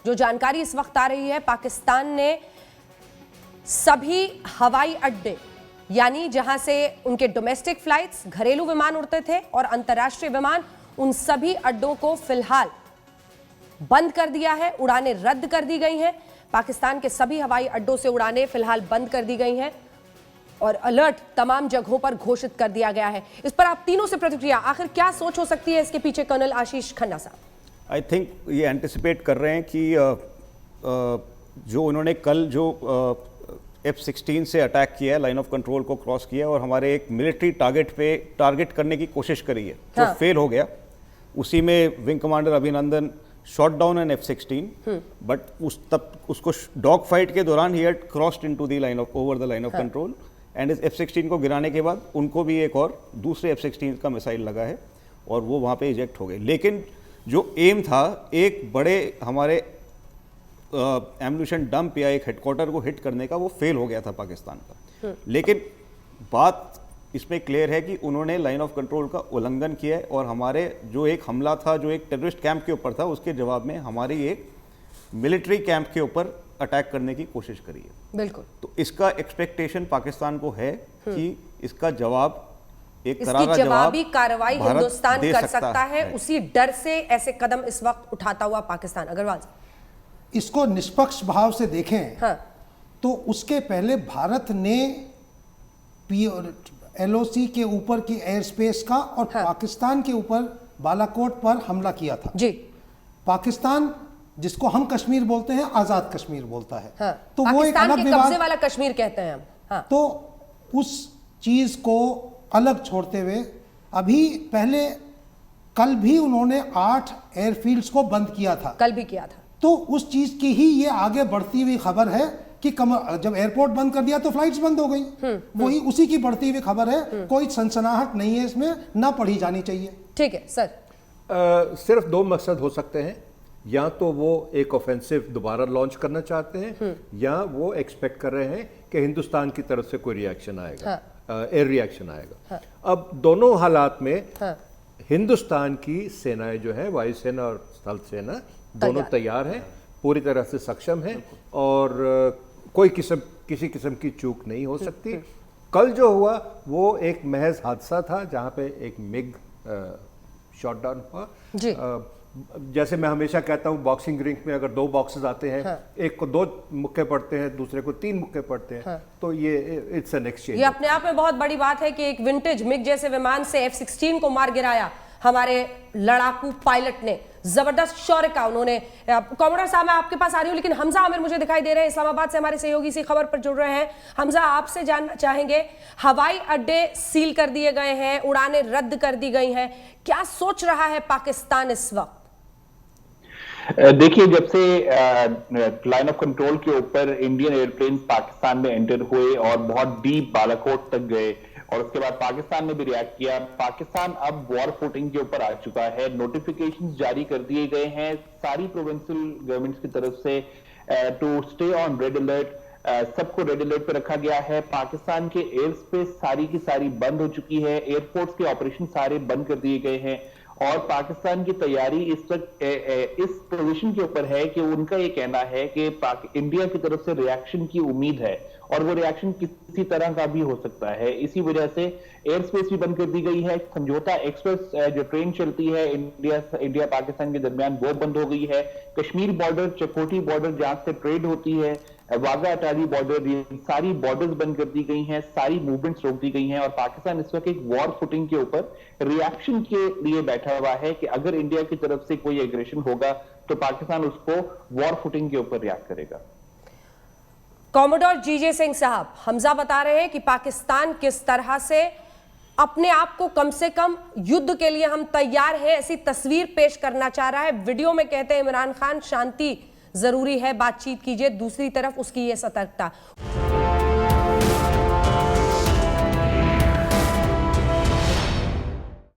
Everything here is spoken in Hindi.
जो जानकारी इस वक्त आ रही है, पाकिस्तान ने सभी हवाई अड्डे यानी जहां से उनके डोमेस्टिक फ्लाइट्स, घरेलू विमान उड़ते थे और अंतर्राष्ट्रीय विमान, उन सभी अड्डों को फिलहाल बंद कर दिया है। उड़ानें रद्द कर दी गई हैं। पाकिस्तान के सभी हवाई अड्डों से उड़ानें फिलहाल बंद कर दी गई हैं और अलर्ट तमाम जगहों पर घोषित कर दिया गया है। इस पर आप तीनों से प्रतिक्रिया, आखिर क्या सोच हो सकती है इसके पीछे? कर्नल आशीष खन्ना साहब। आई थिंक ये एंटिसिपेट कर रहे हैं कि जो उन्होंने कल जो F-16 से अटैक किया है, लाइन ऑफ कंट्रोल को क्रॉस किया और हमारे एक मिलिट्री टारगेट करने की कोशिश करी है, जो फेल हो गया। उसी में wing commander Abhinandan shot down an F-16, but उसको डॉग फाइट के दौरान ही had crossed into the line of over the line of control and इस F-16 को गिराने के बाद उनको भी एक और दूसरे F-16 का मिसाइल लगा है और वो वहाँ पे इजेक्ट हो गए। लेकिन जो एम था एक बड़े हमारे एम्यूनिशन डंप या एक हेडक्वार्टर को हिट करने का, वो फेल हो गया था पाकिस्तान का। लेकिन बात इसमें क्लियर है कि उन्होंने लाइन ऑफ कंट्रोल का उल्लंघन किया है और हमारे जो एक हमला था जो एक टेररिस्ट कैंप के ऊपर था, उसके जवाब में हमारी एक मिलिट्री कैंप के ऊपर अटैक करने की कोशिश करी है। बिल्कुल। तो इसका एक्सपेक्टेशन पाकिस्तान को है कि इसका जवाब, एक करारा जवाबी कार्रवाई हिंदुस्तान कर सकता है। उसी डर से ऐसे कदम इस वक्त उठाता हुआ पाकिस्तान। अग्रवाल, इसको निष्पक्ष भाव से देखें तो उसके पहले भारत ने LOC के ऊपर की एयर स्पेस का और पाकिस्तान के ऊपर बालाकोट पर हमला किया था जी। पाकिस्तान, जिसको हम कश्मीर बोलते हैं, आजाद कश्मीर बोलता है, तो वो एक अलग कब्जे वाला कश्मीर कहते हैं हम। तो उस चीज को अलग छोड़ते हुए अभी पहले कल भी उन्होंने 8 एयरफील्ड्स को बंद किया था, कल भी किया था। तो उस चीज की ही ये आगे बढ़ती हुई खबर है कि जब एयरपोर्ट बंद कर दिया तो फ्लाइट्स बंद हो गई। वही उसी की बढ़ती हुई खबर है। कोई सनसनाहट नहीं है इसमें, ना पढ़ी जानी चाहिए। ठीक है सर। सिर्फ 2 मकसद हो सकते हैं, या तो वो एक ऑफेंसिव दोबारा लॉन्च करना चाहते हैं या वो एक्सपेक्ट कर रहे हैं कि हिंदुस्तान की तरफ से कोई रिएक्शन आएगा, एयर रिएक्शन आएगा। अब दोनों हालात में हिंदुस्तान की सेनाएं जो है, वायुसेना और स्थल सेना, दोनों तैयार हैं, पूरी तरह से सक्षम हैं और कोई किसी किस्म की चूक नहीं हो सकती। कल जो हुआ वो एक महज हादसा था जहां पे एक मिग शॉट डाउन हुआ जी। जैसे मैं हमेशा कहता हूं, बॉक्सिंग रिंग में अगर 2 बॉक्सेस आते हैं, एक को 2 मुक्के पड़ते हैं, दूसरे को 3 मुक्के पड़ते हैं, तो ये इट्स एन एक्सचेंज। ये अपने आप में बहुत बड़ी बात है कि एक विंटेज मिग जैसे विमान से F-16 को मार गिराया हमारे लड़ाकू पायलट ने। जबरदस्त शौर्य का उन्होंने। कॉमोडर साहब, मैं आपके पास आ रही हूं, लेकिन हमजा आमिर मुझे दिखाई दे रहे हैं इस्लामाबाद से, हमारे सहयोगी इसी खबर पर जुड़ रहे हैं। हमजा, आपसे जानना चाहेंगे, हवाई अड्डे सील कर दिए गए हैं, उड़ानें रद्द कर दी गई हैं, क्या सोच रहा है पाकिस्तान इस वक्त? देखिए, जब से लाइन ऑफ कंट्रोल के ऊपर इंडियन एयरप्लेन पाकिस्तान में एंटर हुए और बहुत डीप बालाकोट तक गए और उसके बाद पाकिस्तान ने भी रिएक्ट किया, पाकिस्तान अब वॉर फुटिंग के ऊपर आ चुका है। नोटिफिकेशंस जारी कर दिए गए हैं सारी प्रोविंशियल गवर्नमेंट्स की तरफ से to stay on red alert. सबको रेड अलर्ट पे रखा गया है। पाकिस्तान के एयर स्पेस सारी की सारी बंद हो चुकी है, एयरपोर्ट्स के ऑपरेशन सारे बंद कर दिए गए हैं और पाकिस्तान की तैयारी इस वक्त इस पोजीशन के ऊपर है कि उनका ये कहना है कि इंडिया की तरफ से रिएक्शन की उम्मीद है और वो रिएक्शन किसी तरह का भी हो सकता है। इसी वजह से एयर स्पेस भी बंद कर दी गई है। समझौता एक्सप्रेस जो ट्रेन चलती है इंडिया पाकिस्तान के दरमियान, वो बंद हो गई है। कश्मीर बॉर्डर, चकोटी बॉर्डर जहां से ट्रेड होती है, वाघा अटारी बॉर्डर, सारी बॉर्डर्स बंद कर दी गई हैं, सारी मूवमेंट्स रोक दी गई हैं और पाकिस्तान इस वक्त एक वॉर फुटिंग के ऊपर रिएक्शन के लिए बैठा हुआ है कि अगर इंडिया की तरफ से कोई एग्रेशन होगा तो पाकिस्तान उसको वॉर फुटिंग के ऊपर रिएक्ट करेगा। कॉमोडोर जीजे सिंह साहब, हमजा बता रहे हैं कि पाकिस्तान किस तरह से अपने आप को कम से कम युद्ध के लिए हम तैयार हैं ऐसी तस्वीर पेश करना चाह रहा है। वीडियो में कहते हैं इमरान खान शांति जरूरी है, बातचीत कीजिए, दूसरी तरफ उसकी ये सतर्कता।